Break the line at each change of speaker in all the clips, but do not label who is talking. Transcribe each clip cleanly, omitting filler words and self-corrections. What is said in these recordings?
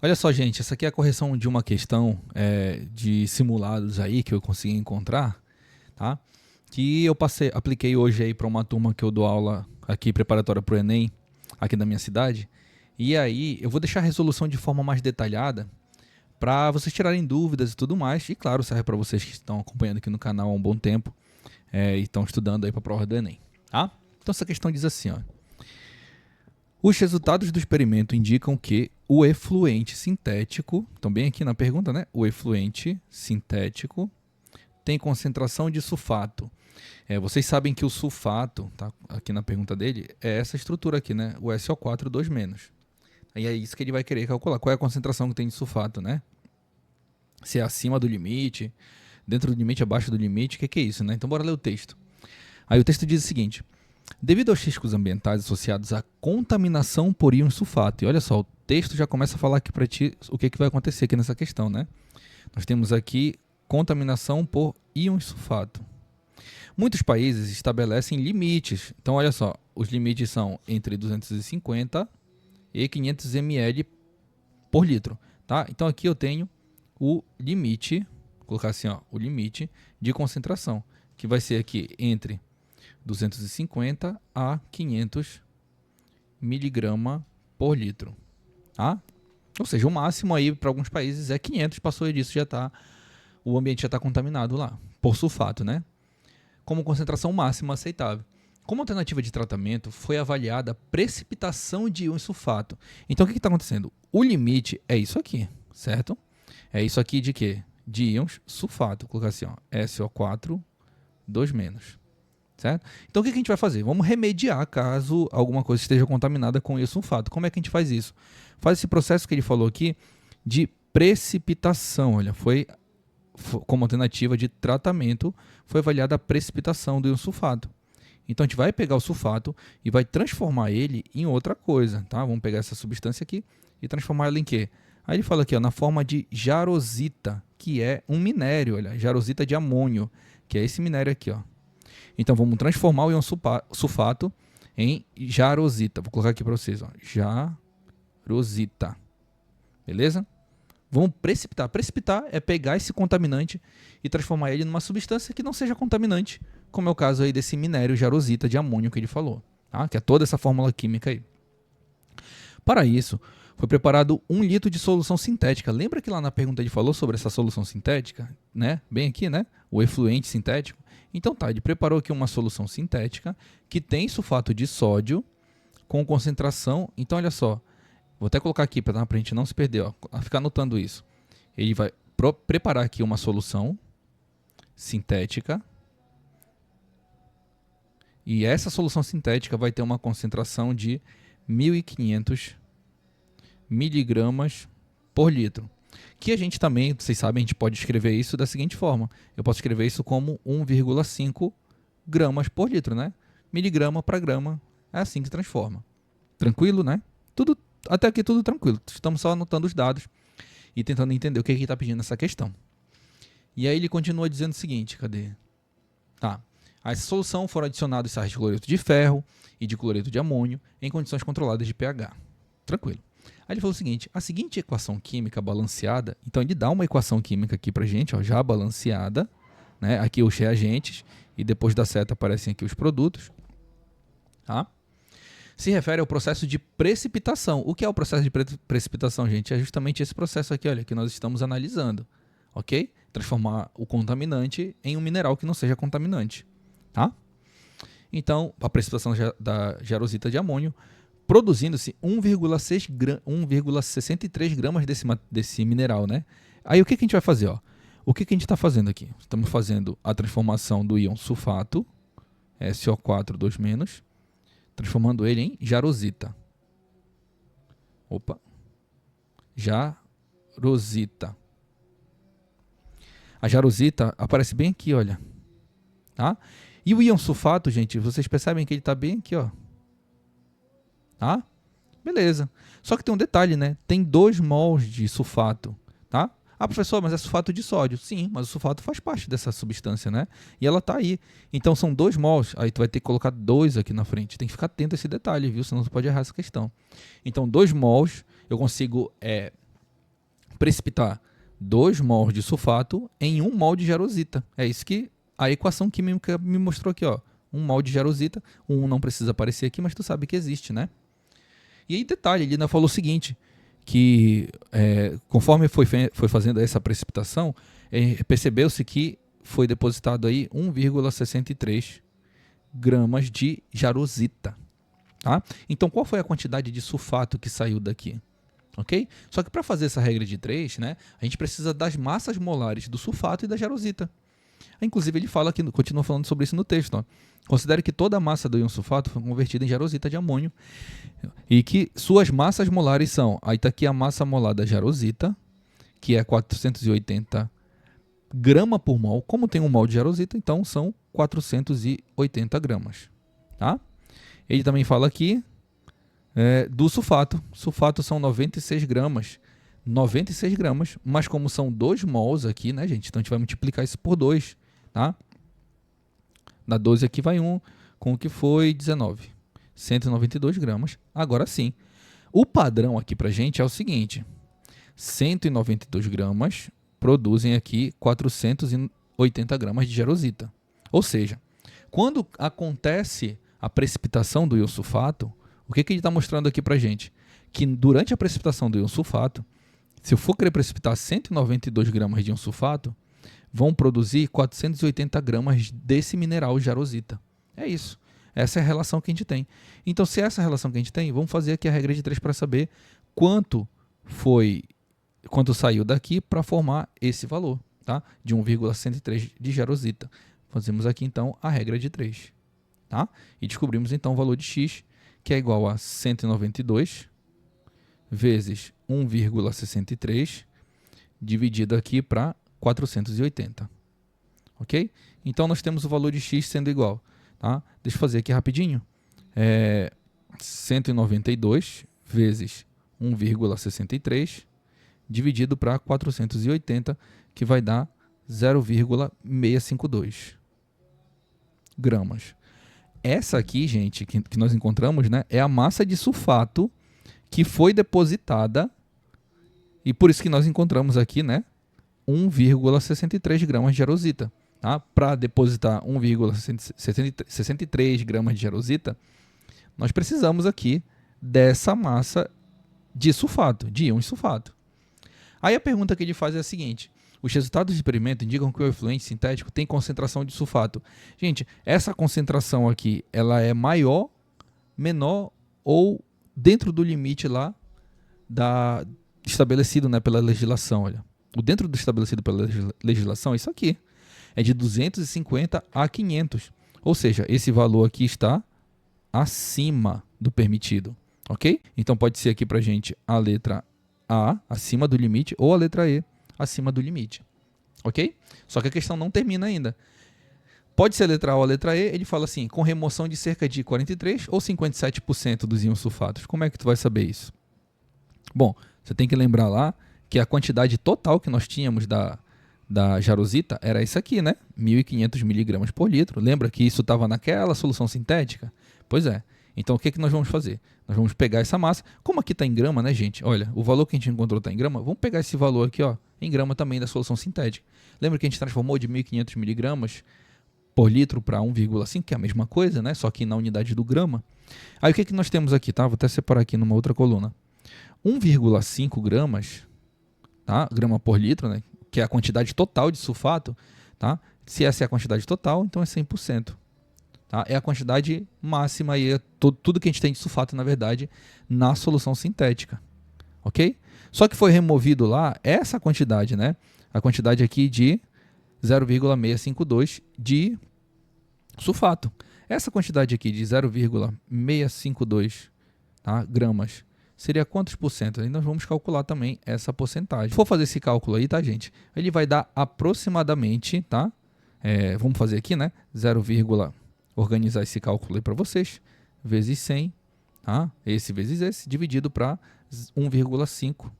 Olha só, gente, essa aqui é a correção de uma questão de simulados aí que eu consegui encontrar, tá? Que eu apliquei hoje aí para uma turma que eu dou aula aqui preparatória para o Enem, aqui da minha cidade. E aí eu vou deixar a resolução de forma mais detalhada para vocês tirarem dúvidas e tudo mais. E claro, serve para vocês que estão acompanhando aqui no canal há um bom tempo e estão estudando aí para a prova do Enem, tá? Então essa questão diz assim, ó. Os resultados do experimento indicam que o efluente sintético, então bem aqui na pergunta, né? O efluente sintético tem concentração de sulfato. Vocês sabem que o sulfato, tá aqui na pergunta dele, é essa estrutura aqui, né? O SO4 2-. Aí é isso que ele vai querer calcular. Qual é a concentração que tem de sulfato, né? Se é acima do limite, dentro do limite, abaixo do limite, o que é isso, né? Então bora ler o texto. Aí o texto diz o seguinte: devido aos riscos ambientais associados à contaminação por íons sulfato, e olha só, o texto já começa a falar aqui para ti o que vai acontecer aqui nessa questão, né? Nós temos aqui contaminação por íons sulfato. Muitos países estabelecem limites. Então, olha só, os limites são entre 250 e 500 ml por litro, tá? Então aqui eu tenho o limite, vou colocar assim, ó, o limite de concentração, que vai ser aqui entre 250 a 500 miligrama por litro, tá? Ou seja, o máximo aí para alguns países é 500, passou disso já tá, o ambiente já está contaminado lá, por sulfato, né? Como concentração máxima aceitável. Como alternativa de tratamento, foi avaliada a precipitação de íons sulfato. Então, o que está acontecendo? O limite é isso aqui, certo? É isso aqui de quê? De íons sulfato. Vou colocar assim, ó, SO4 2-. Certo? Então, o que a gente vai fazer? Vamos remediar caso alguma coisa esteja contaminada com íons sulfato. Como é que a gente faz isso? Faz esse processo que ele falou aqui de precipitação. Olha, foi como alternativa de tratamento, foi avaliada a precipitação do íon sulfato. Então a gente vai pegar o sulfato e vai transformar ele em outra coisa, tá? Vamos pegar essa substância aqui e transformar ela em quê? Aí ele fala aqui, ó, na forma de jarosita, que é um minério, olha, jarosita de amônio, que é esse minério aqui, ó. Então vamos transformar o íon sulfato em jarosita. Vou colocar aqui para vocês, ó, jarosita. Beleza? Vamos precipitar. Precipitar é pegar esse contaminante e transformar ele numa substância que não seja contaminante, como é o caso aí desse minério jarosita de amônio que ele falou, tá? Que é toda essa fórmula química aí. Para isso, foi preparado 1 litro de solução sintética. Lembra que lá na pergunta ele falou sobre essa solução sintética? Né? Bem aqui, né? O efluente sintético. Então tá, ele preparou aqui uma solução sintética que tem sulfato de sódio com concentração. Então olha só, vou até colocar aqui para a gente não se perder, ó, ficar anotando isso. Ele vai preparar aqui uma solução sintética. E essa solução sintética vai ter uma concentração de 1.500 miligramas por litro. Que a gente também, vocês sabem, a gente pode escrever isso da seguinte forma. Eu posso escrever isso como 1,5 gramas por litro, né? Miligrama para grama, é assim que transforma. Tranquilo, né? Tudo até aqui tudo tranquilo. Estamos só anotando os dados e tentando entender o que ele está pedindo nessa questão. E aí ele continua dizendo o seguinte, cadê? Tá. A essa solução foram adicionados sais de cloreto de ferro e de cloreto de amônio em condições controladas de pH. Tranquilo. Aí ele falou o seguinte, a seguinte equação química balanceada, então ele dá uma equação química aqui pra gente, ó, já balanceada, né? Aqui os reagentes e depois da seta aparecem aqui os produtos, tá? Se refere ao processo de precipitação. O que é o processo de precipitação, gente? É justamente esse processo aqui, olha, que nós estamos analisando, ok? Transformar o contaminante em um mineral que não seja contaminante, tá? Então, a precipitação da jarosita de amônio, produzindo-se 1,63 gramas desse mineral, né? Aí o que a gente vai fazer, ó? O que a gente está fazendo aqui? Estamos fazendo a transformação do íon sulfato, SO4 2-, transformando ele em jarosita. Opa. Jarosita. A jarosita aparece bem aqui, olha. Tá? E o íon sulfato, gente, vocês percebem que ele está bem aqui, ó. Tá? Beleza. Só que tem um detalhe, né? Tem 2 mols de sulfato, tá? Ah, professor, mas é sulfato de sódio. Sim, mas o sulfato faz parte dessa substância, né? E ela tá aí. Então são 2 mols. Aí tu vai ter que colocar 2 aqui na frente. Tem que ficar atento a esse detalhe, viu? Senão tu pode errar essa questão. Então 2 mols eu consigo precipitar 2 mols de sulfato em 1 mol de jarosita. É isso que a equação química me mostrou aqui, ó. 1 mol de jarosita, o 1 não precisa aparecer aqui, mas tu sabe que existe, né? E aí, detalhe, ele ainda falou o seguinte, que conforme foi fazendo essa precipitação, percebeu-se que foi depositado aí 1,63 gramas de jarosita. Tá? Então, qual foi a quantidade de sulfato que saiu daqui? Ok? Só que para fazer essa regra de 3, né, a gente precisa das massas molares do sulfato e da jarosita. Inclusive, ele fala aqui, continua falando sobre isso no texto. Ó. Considere que toda a massa do íon sulfato foi convertida em jarosita de amônio e que suas massas molares são... Aí está aqui a massa molar da jarosita, que é 480 grama por mol. Como tem 1 mol de jarosita, então são 480 gramas. Tá? Ele também fala aqui do sulfato. Sulfato são 96 gramas. 96 gramas, mas como são 2 mols aqui, né, gente? Então a gente vai multiplicar isso por 2, tá? Da 12 aqui vai 1, com o que foi 19. 192 gramas. Agora sim, o padrão aqui pra gente é o seguinte. 192 gramas produzem aqui 480 gramas de jarosita. Ou seja, quando acontece a precipitação do íon sulfato, o que ele está mostrando aqui pra gente? Que durante a precipitação do íon sulfato, se eu for querer precipitar 192 gramas de íon sulfato, vão produzir 480 gramas desse mineral jarosita. É isso. Essa é a relação que a gente tem. Então, se é essa relação que a gente tem, vamos fazer aqui a regra de 3 para saber quanto saiu daqui para formar esse valor, tá? De 1,103 de jarosita. Fazemos aqui, então, a regra de 3. Tá? E descobrimos, então, o valor de x, que é igual a 192 vezes 1,63 dividido aqui para 480. Ok? Então, nós temos o valor de x sendo igual. Tá? Deixa eu fazer aqui rapidinho. 192 vezes 1,63 dividido para 480, que vai dar 0,652 gramas. Essa aqui, gente, que nós encontramos, né, é a massa de sulfato que foi depositada, e por isso que nós encontramos aqui, né, 1,63 gramas de jarosita. Tá? Para depositar 1,63 gramas de jarosita, nós precisamos aqui dessa massa de sulfato, de íon sulfato. Aí a pergunta que ele faz é a seguinte: os resultados de experimento indicam que o efluente sintético tem concentração de sulfato. Gente, essa concentração aqui, ela é maior, menor ou dentro do limite lá estabelecido, né, pela legislação. Olha. O dentro do estabelecido pela legislação é isso aqui. É de 250 a 500. Ou seja, esse valor aqui está acima do permitido. Ok? Então pode ser aqui para a gente a letra A, acima do limite, ou a letra E, acima do limite. Ok? Só que a questão não termina ainda. Pode ser a letra A ou a letra E, ele fala assim, com remoção de cerca de 43% ou 57% dos íons sulfatos. Como é que tu vai saber isso? Bom, você tem que lembrar lá que a quantidade total que nós tínhamos da jarosita era isso aqui, né? 1.500 miligramas por litro. Lembra que isso estava naquela solução sintética? Pois é. Então, o que nós vamos fazer? Nós vamos pegar essa massa. Como aqui está em grama, né, gente? Olha, o valor que a gente encontrou está em grama. Vamos pegar esse valor aqui, ó, em grama também da solução sintética. Lembra que a gente transformou de 1.500 miligramas por litro para 1,5, que é a mesma coisa, né? Só que na unidade do grama. Aí, o que nós temos aqui, tá? Vou até separar aqui numa outra coluna. 1,5 gramas, tá? Grama por litro, né? Que é a quantidade total de sulfato, tá? Se essa é a quantidade total, então é 100%. Tá? É a quantidade máxima e é tudo que a gente tem de sulfato, na verdade, na solução sintética. Ok? Só que foi removido lá essa quantidade, né? A quantidade aqui de 0,652 de sulfato. Essa quantidade aqui de 0,652, tá, gramas seria quantos por cento? Aí nós vamos calcular também essa porcentagem. Se for fazer esse cálculo aí, tá, gente? Ele vai dar aproximadamente, tá? Vamos fazer aqui, né? Organizar esse cálculo aí para vocês. Vezes 100, tá? Esse vezes esse, dividido para 1,5.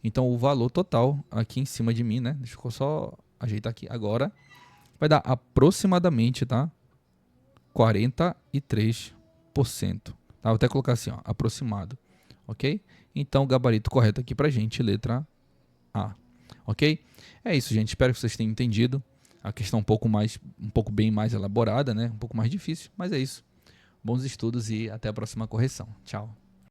Então, o valor total aqui em cima de mim, né? Deixa eu só ajeitar aqui agora. Vai dar aproximadamente, tá? 43%. Tá? Vou até colocar assim, ó, aproximado. Ok? Então, o gabarito correto aqui pra gente, letra A. Ok? É isso, gente. Espero que vocês tenham entendido. A questão um pouco bem mais elaborada, né? Um pouco mais difícil, mas é isso. Bons estudos e até a próxima correção. Tchau.